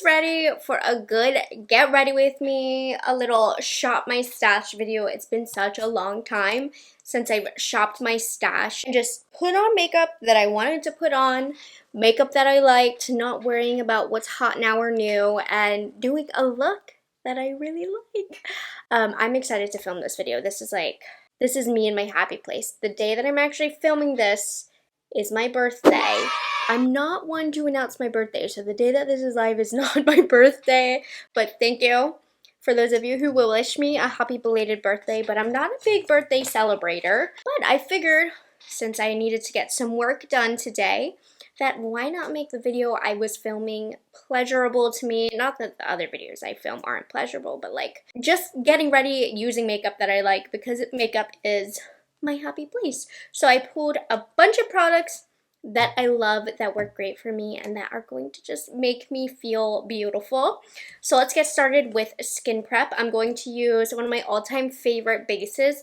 just ready for a good get ready with me, a little shop my stash video. It's been such a long time since I've shopped my stash and just put on makeup that I wanted to put on, makeup that I liked, not worrying about what's hot now or new, and doing a look that I really like. I'm excited to film this video. This is me in my happy place. The day that I'm actually filming this is my birthday. I'm not one to announce my birthday, so the day that this is live is not my birthday, but thank you for those of you who will wish me a happy belated birthday, but I'm not a big birthday celebrator. But I figured, since I needed to get some work done today, that why not make the video I was filming pleasurable to me? Not that the other videos I film aren't pleasurable, but like just getting ready using makeup that I like, because makeup is my happy place. So I pulled a bunch of products that I love, that work great for me, and that are going to just make me feel beautiful. So let's get started with skin prep. I'm going to use one of my all-time favorite bases,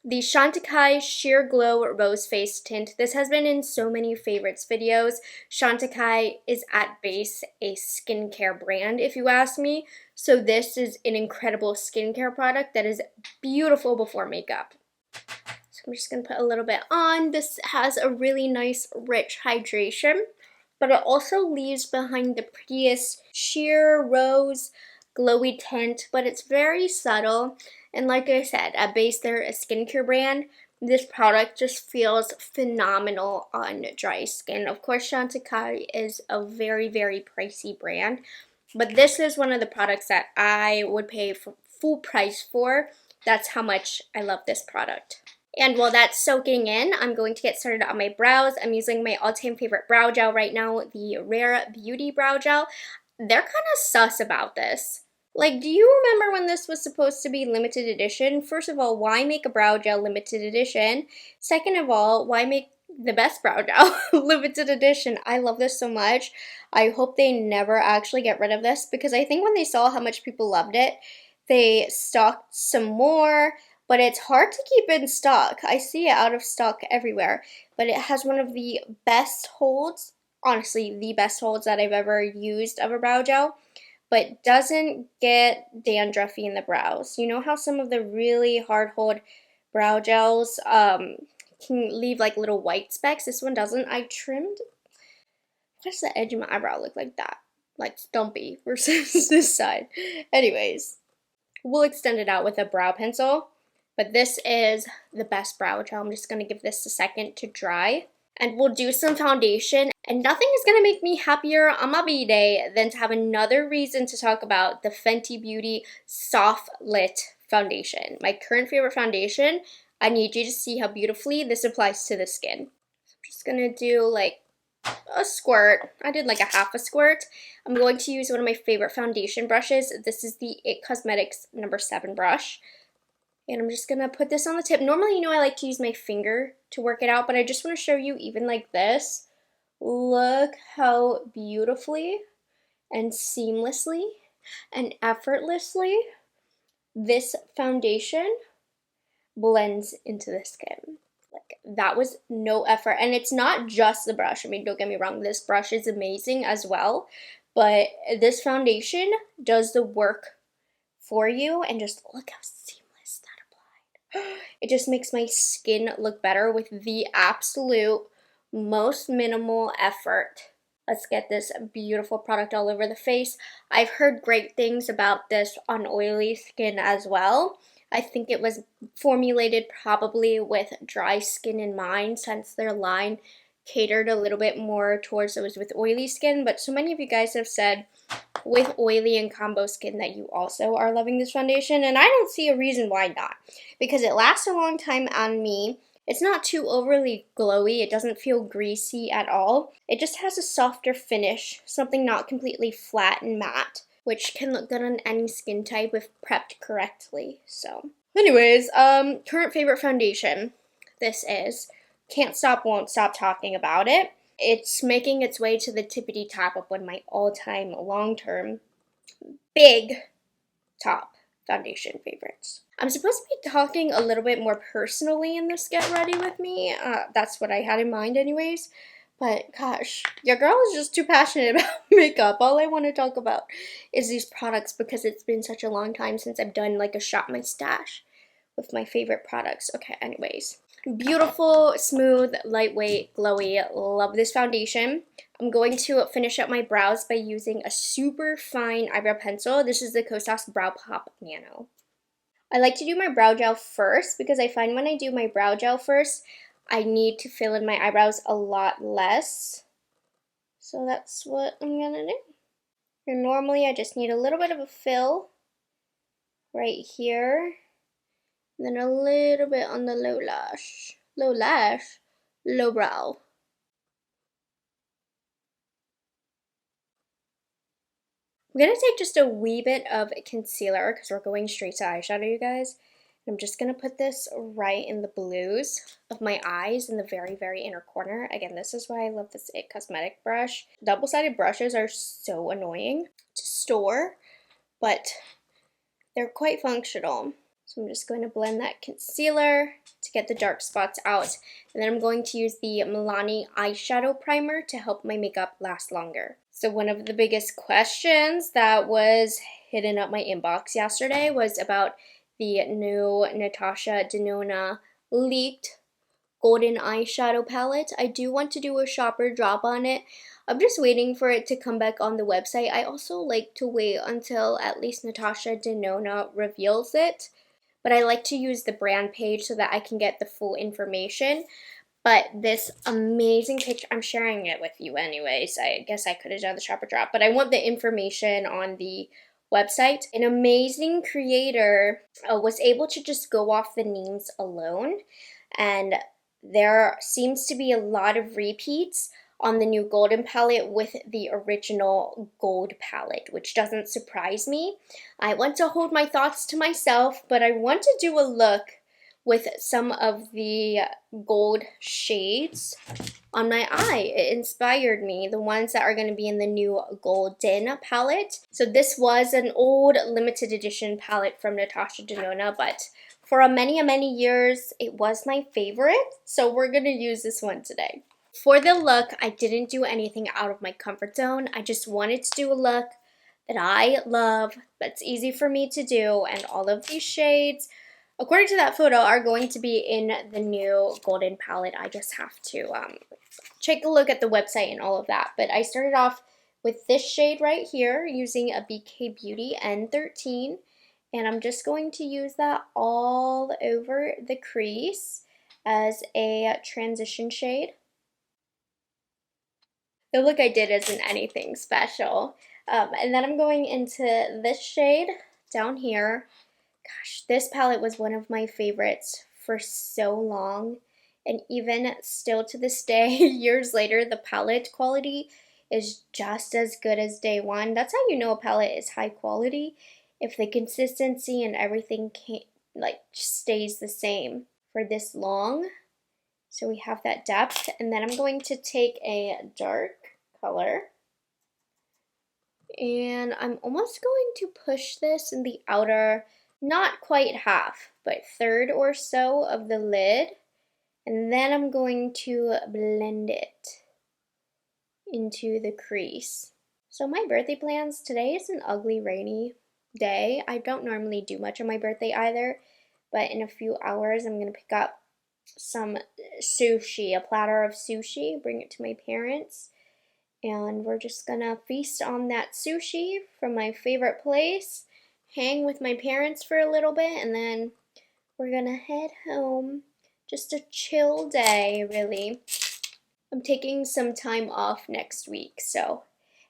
the Chantecaille Sheer Glow Rose Face Tint. This has been in so many favorites videos. Chantecaille is at base a skincare brand, if you ask me. So this is an incredible skincare product that is beautiful before makeup. So I'm just going to put a little bit on. This has a really nice, rich hydration, but it also leaves behind the prettiest sheer rose glowy tint, but it's very subtle. And like I said, at base they're a skincare brand. This product just feels phenomenal on dry skin. Of course, Chantecaille is a very, very pricey brand, but this is one of the products that I would pay for full price for. That's how much I love this product. And while that's soaking in, I'm going to get started on my brows. I'm using my all-time favorite brow gel right now, the Rephr Beauty Brow Gel. They're kind of sus about this. Like, do you remember when this was supposed to be limited edition? First of all, why make a brow gel limited edition? Second of all, why make the best brow gel limited edition? I love this so much. I hope they never actually get rid of this, because I think when they saw how much people loved it, they stocked some more. But it's hard to keep in stock. I see it out of stock everywhere. But it has one of the best holds, honestly, the best holds that I've ever used of a brow gel, but doesn't get dandruffy in the brows. You know how some of the really hard hold brow gels can leave like little white specks? This one doesn't. I trimmed, why does the edge of my eyebrow look like that? Like stumpy versus this side. Anyways, we'll extend it out with a brow pencil. But this is the best brow gel. I'm just going to give this a second to dry. And we'll do some foundation. And nothing is going to make me happier on my B-Day than to have another reason to talk about the Fenty Beauty Soft Lit Foundation. My current favorite foundation. I need you to see how beautifully this applies to the skin. So I'm just going to do like a squirt. I did like a half a squirt. I'm going to use one of my favorite foundation brushes. This is the It Cosmetics No. 7 brush. And I'm just going to put this on the tip. Normally, you know, I like to use my finger to work it out, but I just want to show you even like this. Look how beautifully and seamlessly and effortlessly this foundation blends into the skin. Like, that was no effort. And it's not just the brush. I mean, don't get me wrong, this brush is amazing as well. But this foundation does the work for you. And just look how seamless that applied. It just makes my skin look better with the absolute most minimal effort. Let's get this beautiful product all over the face. I've heard great things about this on oily skin as well. I think it was formulated probably with dry skin in mind, since their line catered a little bit more towards those with oily skin. But so many of you guys have said with oily and combo skin that you also are loving this foundation, and I don't see a reason why not, because it lasts a long time on me. It's not too overly glowy. It doesn't feel greasy at all. It just has a softer finish, something not completely flat and matte, which can look good on any skin type if prepped correctly. So anyways, current favorite foundation. This is. Can't stop, won't stop talking about it. It's making its way to the tippity top of one of my all-time long-term big top foundation favorites. I'm supposed to be talking a little bit more personally in this Get Ready With Me. That's what I had in mind anyways. But gosh, your girl is just too passionate about makeup. All I want to talk about is these products because it's been such a long time since I've done like a shop my stash with my favorite products. Okay, anyways. Beautiful, smooth, lightweight, glowy. Love this foundation. I'm going to finish up my brows by using a super fine eyebrow pencil. This is the Kosas Brow Pop Nano. I like to do my brow gel first because I find when I do my brow gel first, I need to fill in my eyebrows a lot less. So that's what I'm gonna do. And normally I just need a little bit of a fill right here. And then a little bit on the low brow. I'm gonna take just a wee bit of concealer because we're going straight to eyeshadow, you guys. I'm just going to put this right in the blues of my eyes in the very, very inner corner. Again, this is why I love this It Cosmetic brush. Double-sided brushes are so annoying to store, but they're quite functional. So I'm just going to blend that concealer to get the dark spots out. And then I'm going to use the Milani eyeshadow primer to help my makeup last longer. So one of the biggest questions that was hidden up my inbox yesterday was about the new Natasha Denona leaked golden eyeshadow palette. I do want to do a shopper drop on it. I'm just waiting for it to come back on the website. I also like to wait until at least Natasha Denona reveals it. But I like to use the brand page so that I can get the full information. But this amazing picture, I'm sharing it with you anyways. I guess I could have done the shopper drop, but I want the information on the website. An amazing creator was able to just go off the names alone, and there seems to be a lot of repeats on the new golden palette with the original gold palette, which doesn't surprise me. I want to hold my thoughts to myself, but I want to do a look with some of the gold shades on my eye. It inspired me, the ones that are going to be in the new golden palette. So this was an old limited edition palette from Natasha Denona, but for many years it was my favorite, so we're going to use this one today. For the look, I didn't do anything out of my comfort zone. I just wanted to do a look that I love, that's easy for me to do, and all of these shades, according to that photo, are going to be in the new golden palette. I just have to take a look at the website and all of that. But I started off with this shade right here using a BK Beauty N13. And I'm just going to use that all over the crease as a transition shade. The look I did isn't anything special. And then I'm going into this shade down here. Gosh, this palette was one of my favorites for so long, and even still to this day, years later, the palette quality is just as good as day one. That's how you know a palette is high quality, if the consistency and everything stays the same for this long. So we have that depth, and then I'm going to take a dark color, and I'm almost going to push this in the outer, not quite half, but third or so of the lid, and then I'm going to blend it into the crease. So my birthday plans, today is an ugly rainy day. I don't normally do much on my birthday either, but in a few hours I'm going to pick up some sushi, a platter of sushi, bring it to my parents, and we're just gonna feast on that sushi from my favorite place, hang with my parents for a little bit, and then we're gonna head home. Just a chill day, really. I'm taking some time off next week, so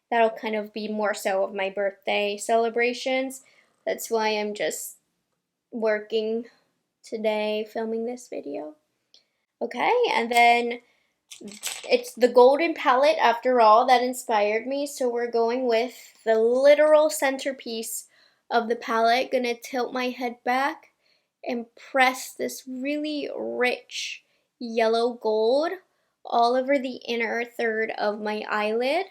that'll kind of be more so of my birthday celebrations. That's why I'm just working today, filming this video. Okay, and then it's the golden palette after all that inspired me, so we're going with the literal centerpiece of the palette. Gonna tilt my head back and press this really rich yellow gold all over the inner third of my eyelid.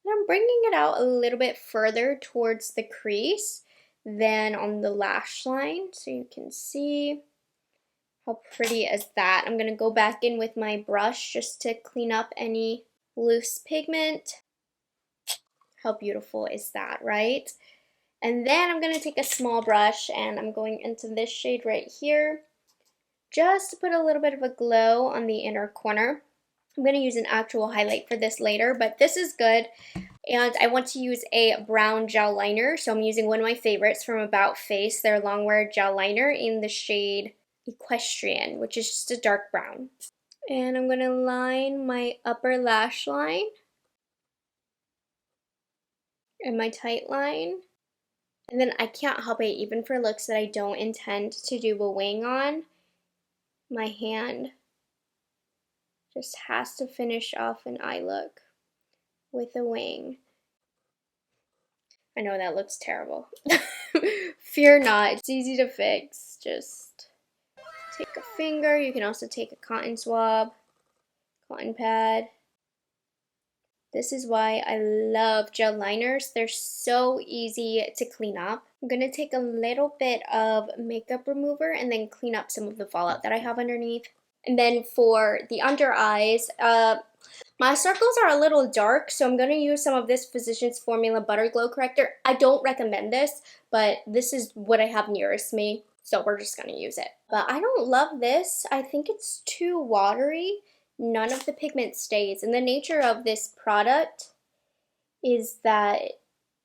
And I'm bringing it out a little bit further towards the crease than on the lash line, so you can see How pretty is that? I'm going to go back in with my brush just to clean up any loose pigment. How beautiful is that, right? And then I'm going to take a small brush and I'm going into this shade right here just to put a little bit of a glow on the inner corner. I'm going to use an actual highlight for this later, but this is good. And I want to use a brown gel liner, so I'm using one of my favorites from About Face, their longwear gel liner in the shade Equestrian, which is just a dark brown. And I'm going to line my upper lash line and my tight line. And then I can't help it, even for looks that I don't intend to do a wing on, my hand just has to finish off an eye look with a wing. I know that looks terrible. Fear not, it's easy to fix. Just take a finger. You can also take a cotton swab, cotton pad. This is why I love gel liners. They're so easy to clean up. I'm going to take a little bit of makeup remover and then clean up some of the fallout that I have underneath. And then for the under eyes, my circles are a little dark, so I'm going to use some of this Physicians Formula Butter Glow Corrector. I don't recommend this, but this is what I have nearest me, so we're just going to use it. But I don't love this. I think it's too watery. None of the pigment stays. And the nature of this product is that,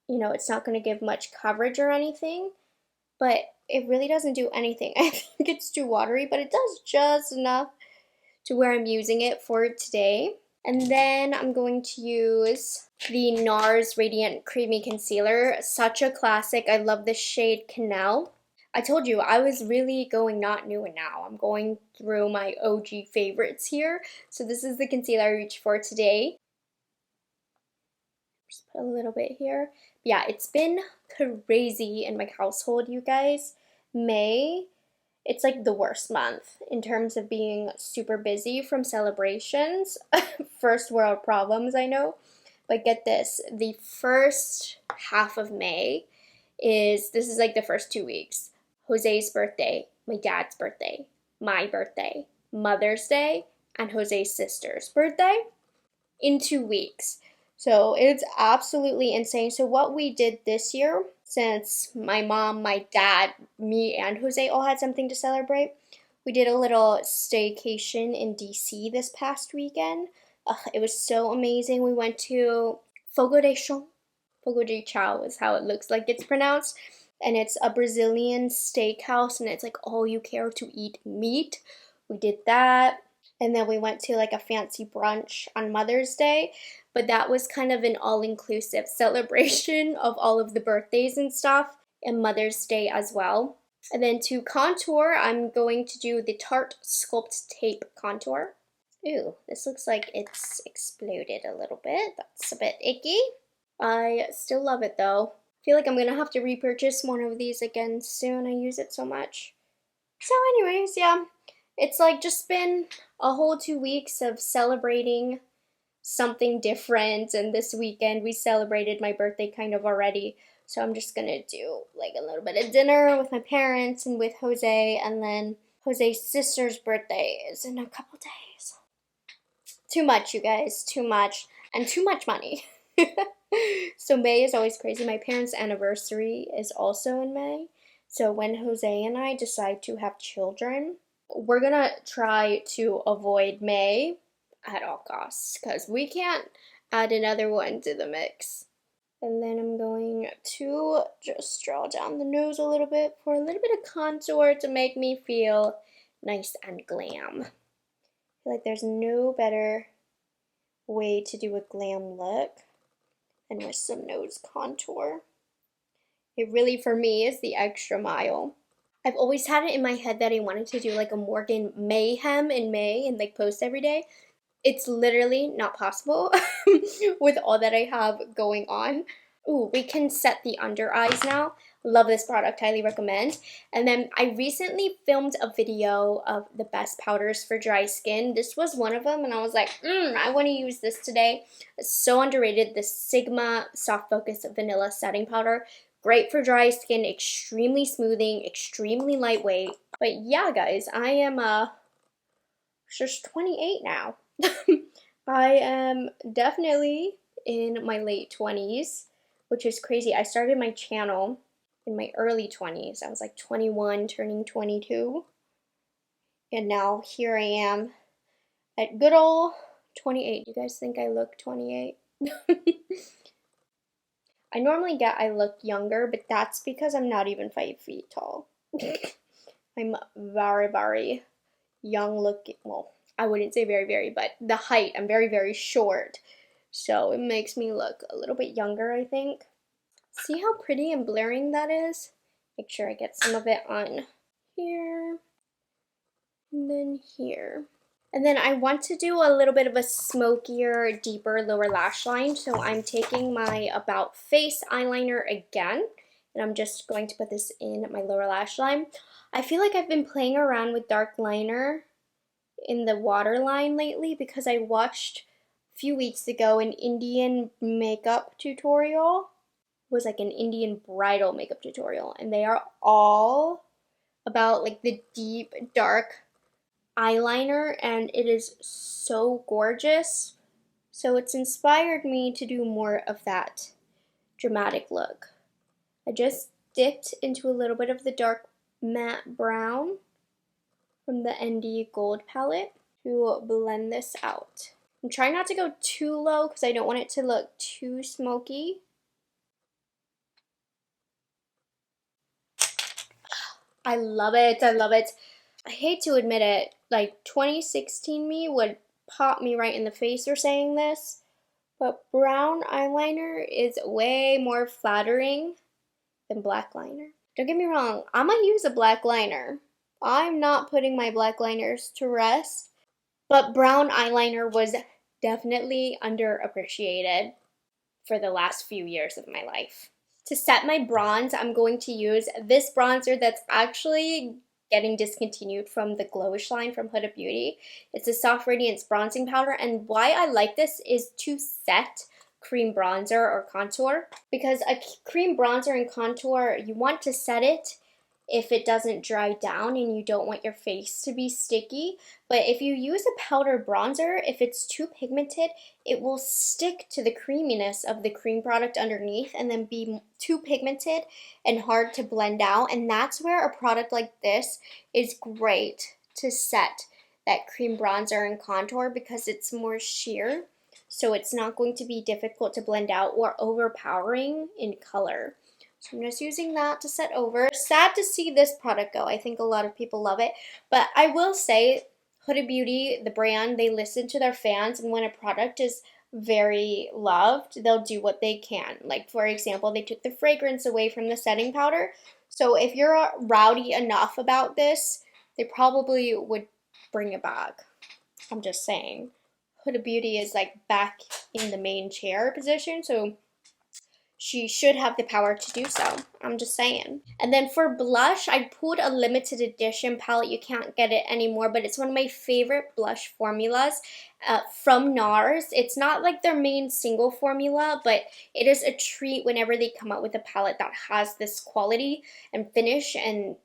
you know, it's not going to give much coverage or anything, but it really doesn't do anything. I think it's too watery, but it does just enough to where I'm using it for today. And then I'm going to use the NARS Radiant Creamy Concealer. Such a classic. I love this shade Canal. I told you, I was really going not new and now. I'm going through my OG favorites here. So this is the concealer I reached for today. Just put a little bit here. Yeah, it's been crazy in my household, you guys. May, it's like the worst month in terms of being super busy from celebrations. First world problems, I know. But get this, the first half of May this is like the first 2 weeks. Jose's birthday, my dad's birthday, my birthday, Mother's Day, and Jose's sister's birthday in 2 weeks. So it's absolutely insane. So what we did this year, since my mom, my dad, me, and Jose all had something to celebrate, we did a little staycation in DC this past weekend. It was so amazing. We went to Fogo de Chão. Fogo de Chão is how it looks like it's pronounced. And it's a Brazilian steakhouse, and it's like all you care to eat meat. We did that. And then we went to like a fancy brunch on Mother's Day, but that was kind of an all-inclusive celebration of all of the birthdays and stuff, and Mother's Day as well. And then to contour, I'm going to do the Tarte Sculpt Tape Contour. Ooh, this looks like it's exploded a little bit. That's a bit icky. I still love it though. I feel like I'm gonna have to repurchase one of these again soon. I use it so much. So anyways, yeah. It's like just been a whole 2 weeks of celebrating something different, and this weekend we celebrated my birthday kind of already. So I'm just gonna do like a little bit of dinner with my parents and with Jose, and then Jose's sister's birthday is in a couple days. Too much, you guys, too much, and too much money. So May is always crazy. My parents' anniversary is also in May. So when Jose and I decide to have children, we're gonna try to avoid May at all costs because we can't add another one to the mix. And then I'm going to just draw down the nose a little bit for a little bit of contour to make me feel nice and glam. I feel like there's no better way to do a glam look than with some nose contour. It really, for me, is the extra mile. I've always had it in my head that I wanted to do like a Morgan Mayhem in May and like post every day. It's literally not possible with all that I have going on. Ooh, we can set the under eyes now. Love this product, highly recommend. And then I recently filmed a video of the best powders for dry skin. This was one of them, and I was like, I want to use this today. It's so underrated, the Sigma Soft Focus Vanilla Setting Powder. Great for dry skin, extremely smoothing, extremely lightweight. But yeah, guys, I am just 28 now. I am definitely in my late 20s, which is crazy. I started my channel in my early 20s. I was like 21, turning 22. And now here I am at good old 28. You guys think I look 28? I normally get I look younger, but that's because I'm not even 5 feet tall. I'm very, very young looking. Well, I wouldn't say very, very, but the height, I'm very, very short. So it makes me look a little bit younger, I think. See how pretty and blaring that is? Make sure I get some of it on here and then here. And then I want to do a little bit of a smokier, deeper lower lash line. So I'm taking my About Face eyeliner again, and I'm just going to put this in my lower lash line. I feel like I've been playing around with dark liner in the waterline lately because I watched a few weeks ago an Indian makeup tutorial. It was like an Indian bridal makeup tutorial, and they are all about like the deep, dark eyeliner, and it is so gorgeous. So it's inspired me to do more of that dramatic look. I just dipped into a little bit of the dark matte brown from the ND Gold palette to blend this out. I'm trying not to go too low because I don't want it to look too smoky. I love it. I love it. I hate to admit it, like 2016 me would pop me right in the face for saying this, but brown eyeliner is way more flattering than black liner. Don't get me wrong, I'm gonna use a black liner. I'm not putting my black liners to rest, but brown eyeliner was definitely underappreciated for the last few years of my life. To set my bronze, I'm going to use this bronzer that's actually getting discontinued from the Glowish line from Huda Beauty. It's a Soft Radiance bronzing powder, and why I like this is to set cream bronzer or contour, because a cream bronzer and contour, you want to set it if it doesn't dry down and you don't want your face to be sticky. But if you use a powder bronzer, if it's too pigmented, it will stick to the creaminess of the cream product underneath and then be too pigmented and hard to blend out. And that's where a product like this is great to set that cream bronzer and contour, because it's more sheer. So it's not going to be difficult to blend out or overpowering in color. So I'm just using that to set over. Sad to see this product go. I think a lot of people love it. But I will say, Huda Beauty, the brand, they listen to their fans. And when a product is very loved, they'll do what they can. Like, for example, they took the fragrance away from the setting powder. So if you're rowdy enough about this, they probably would bring it back. I'm just saying. Huda Beauty is like back in the main chair position. So she should have the power to do so. I'm just saying. And then for blush, I pulled a limited edition palette. You can't get it anymore, but it's one of my favorite blush formulas from NARS. It's not like their main single formula, but it is a treat whenever they come out with a palette that has this quality and finish and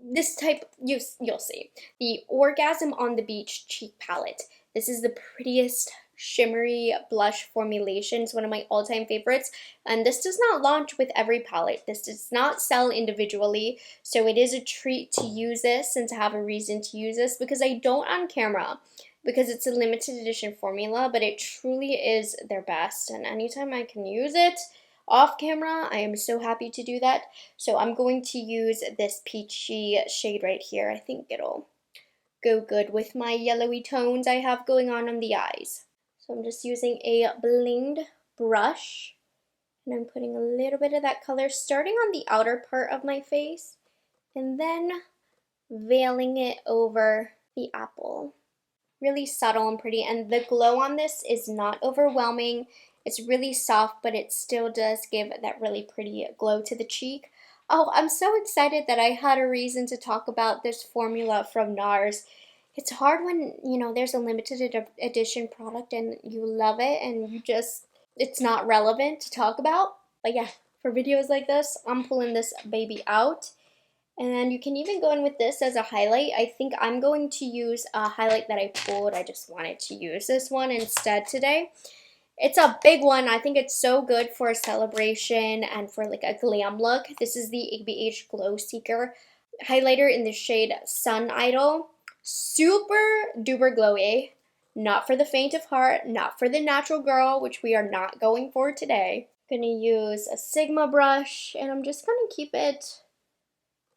this type. You'll see. The Orgasm on the Beach Cheek Palette. This is the prettiest shimmery blush formulation. It's one of my all-time favorites, and this does not launch with every palette. This does not sell individually, so it is a treat to use this and to have a reason to use this, because I don't on camera, because it's a limited edition formula, but it truly is their best, and anytime I can use it off camera, I am so happy to do that. So I'm going to use this peachy shade right here. I think it'll go good with my yellowy tones I have going on the eyes. So I'm just using a blinged brush, and I'm putting a little bit of that color starting on the outer part of my face and then veiling it over the apple. Really subtle and pretty, and the glow on this is not overwhelming. It's really soft, but it still does give that really pretty glow to the cheek. Oh, I'm so excited that I had a reason to talk about this formula from NARS. It's hard when, you know, there's a limited edition product and you love it and it's not relevant to talk about. But yeah, for videos like this, I'm pulling this baby out. And you can even go in with this as a highlight. I think I'm going to use a highlight that I pulled. I just wanted to use this one instead today. It's a big one. I think it's so good for a celebration and for like a glam look. This is the ABH Glow Seeker highlighter in the shade Sun Idol. Super duper glowy. Not for the faint of heart, not for the natural girl, which we are not going for today. I'm gonna use a Sigma brush, and I'm just gonna keep it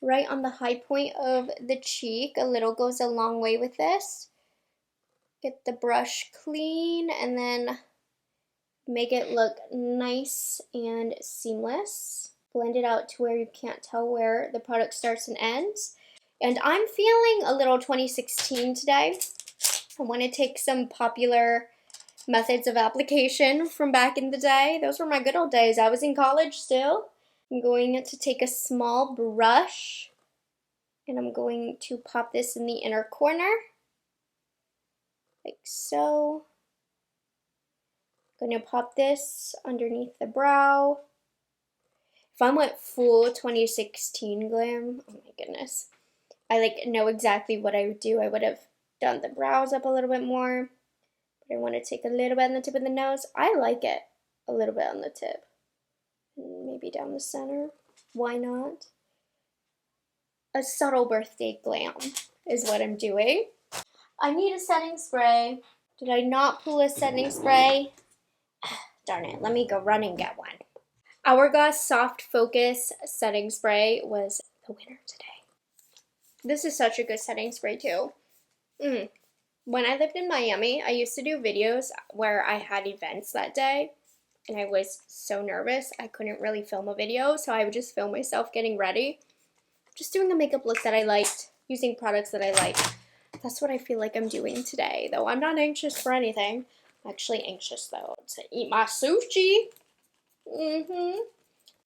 right on the high point of the cheek. A little goes a long way with this. Get the brush clean and then make it look nice and seamless. Blend it out to where you can't tell where the product starts and ends. And I'm feeling a little 2016 today. I want to take some popular methods of application from back in the day. Those were my good old days. I was in college still. I'm going to take a small brush and I'm going to pop this in the inner corner, like so. I'm going to pop this underneath the brow. If I went full 2016 glam, oh my goodness. I like know exactly what I would do. I would have done the brows up a little bit more. But I want to take a little bit on the tip of the nose. I like it a little bit on the tip. And maybe down the center. Why not? A subtle birthday glam is what I'm doing. I need a setting spray. Did I not pull a setting spray? Darn it, let me go run and get one. Hourglass Soft Focus Setting Spray was the winner today. This is such a good setting spray too. When I lived in Miami, I used to do videos where I had events that day, and I was so nervous I couldn't really film a video, so I would just film myself getting ready. Just doing a makeup look that I liked, using products that I liked. That's what I feel like I'm doing today, though I'm not anxious for anything. I'm actually anxious, though, to eat my sushi.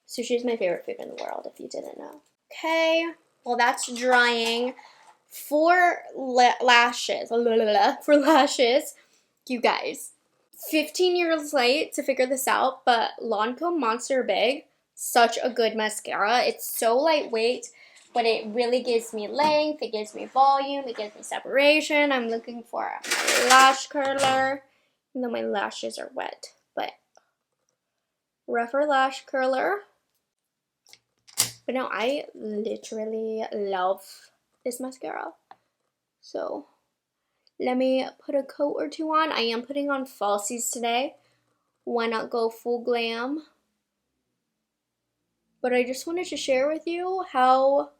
Sushi is my favorite food in the world, if you didn't know. Okay, well, that's drying. For lashes, you guys, 15 years late to figure this out, but Lancome Monster Big, such a good mascara. It's so lightweight, but it really gives me length, it gives me volume, it gives me separation. I'm looking for a lash curler, even though my lashes are wet, but Rephr Lash Curler. But no, I literally love this mascara. So let me put a coat or two on. I am putting on falsies today. Why not go full glam? But I just wanted to share with you how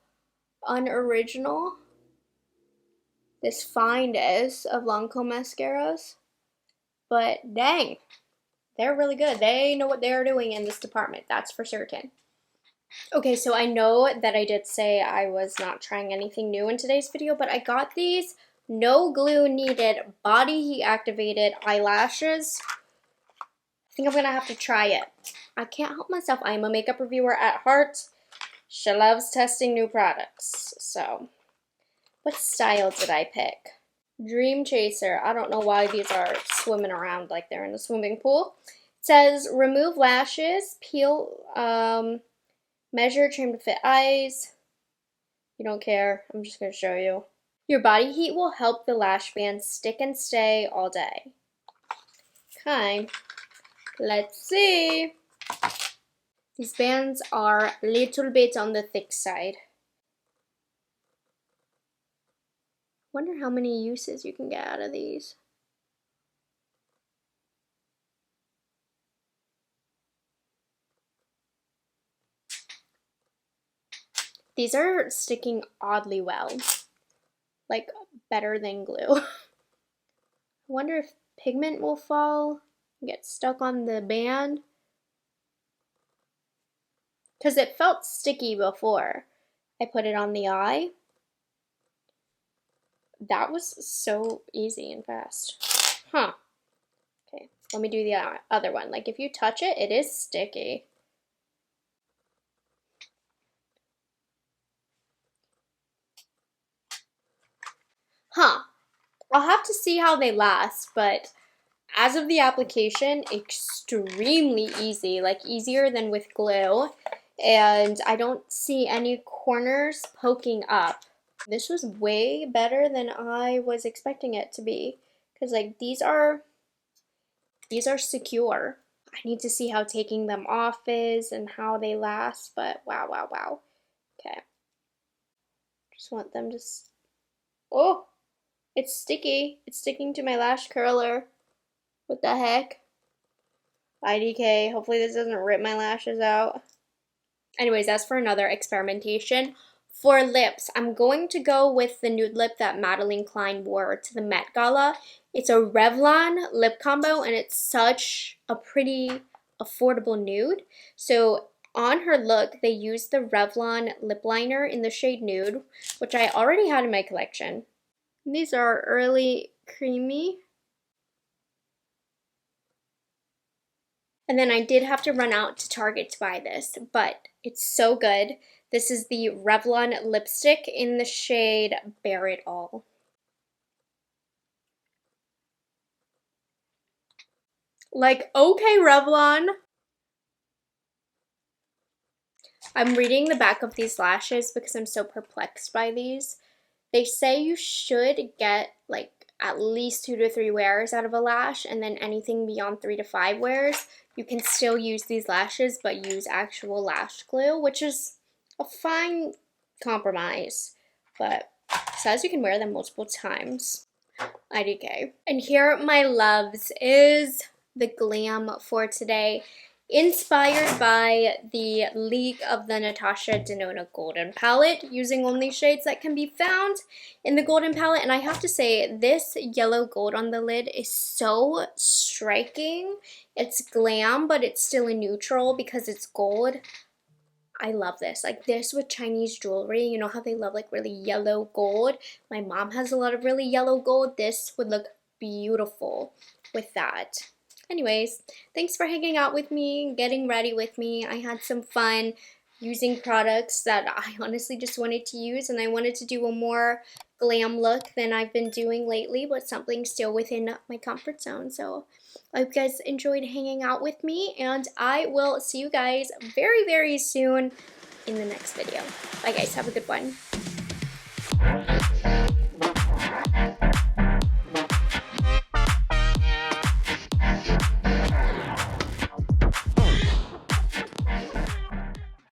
unoriginal this find is of Lancome mascaras. But dang, they're really good. They know what they're doing in this department, that's for certain. Okay, so I know that I did say I was not trying anything new in today's video, but I got these no glue needed body heat activated eyelashes. I think I'm gonna have to try it. I can't help myself. I am a makeup reviewer at heart. She loves testing new products. So, what style did I pick? Dream Chaser. I don't know why these are swimming around like they're in a swimming pool. It says remove lashes, peel, measure, trim to fit eyes. You don't care. I'm just going to show you. Your body heat will help the lash band stick and stay all day. Okay. Let's see. These bands are a little bit on the thick side. Wonder how many uses you can get out of these. These are sticking oddly well. Like, better than glue. I wonder if pigment will fall and get stuck on the band. Because it felt sticky before I put it on the eye. That was so easy and fast. Huh. Okay, let me do the other one. Like, if you touch it, it is sticky. Huh. I'll have to see how they last, but as of the application, extremely easy. Like, easier than with glue. and I don't see any corners poking up. This was way better than I was expecting it to be, because like these are secure. I need to see how taking them off is and how they last, but wow, wow, wow. Okay. Just want them to, oh, it's sticky. It's sticking to my lash curler. What the heck? IDK, hopefully this doesn't rip my lashes out. Anyways, that's for another experimentation. For lips, I'm going to go with the nude lip that Madeline Klein wore to the Met Gala. It's a Revlon lip combo, and it's such a pretty affordable nude. So on her look, they used the Revlon lip liner in the shade Nude, which I already had in my collection. These are early creamy. And then I did have to run out to Target to buy this, but it's so good. This is the Revlon lipstick in the shade Bare It All. Like, okay, Revlon. I'm reading the back of these lashes because I'm so perplexed by these. They say you should get like at least 2 to 3 wears out of a lash, and then anything beyond 3 to 5 wears, you can still use these lashes but use actual lash glue, which is a fine compromise, but it says you can wear them multiple times. IDK. And here, my loves, is the glam for today, inspired by the leak of the Natasha Denona Golden Palette, using only shades that can be found in the Golden Palette. And I have to say, this yellow gold on the lid is so striking. It's glam, but it's still a neutral because it's gold. I love this. Like this with Chinese jewelry, you know how they love like really yellow gold? My mom has a lot of really yellow gold. This would look beautiful with that. Anyways, thanks for hanging out with me, getting ready with me. I had some fun using products that I honestly just wanted to use, and I wanted to do a more glam look than I've been doing lately, but something still within my comfort zone. So I hope you guys enjoyed hanging out with me, and I will see you guys very, very soon in the next video. Bye guys, have a good one.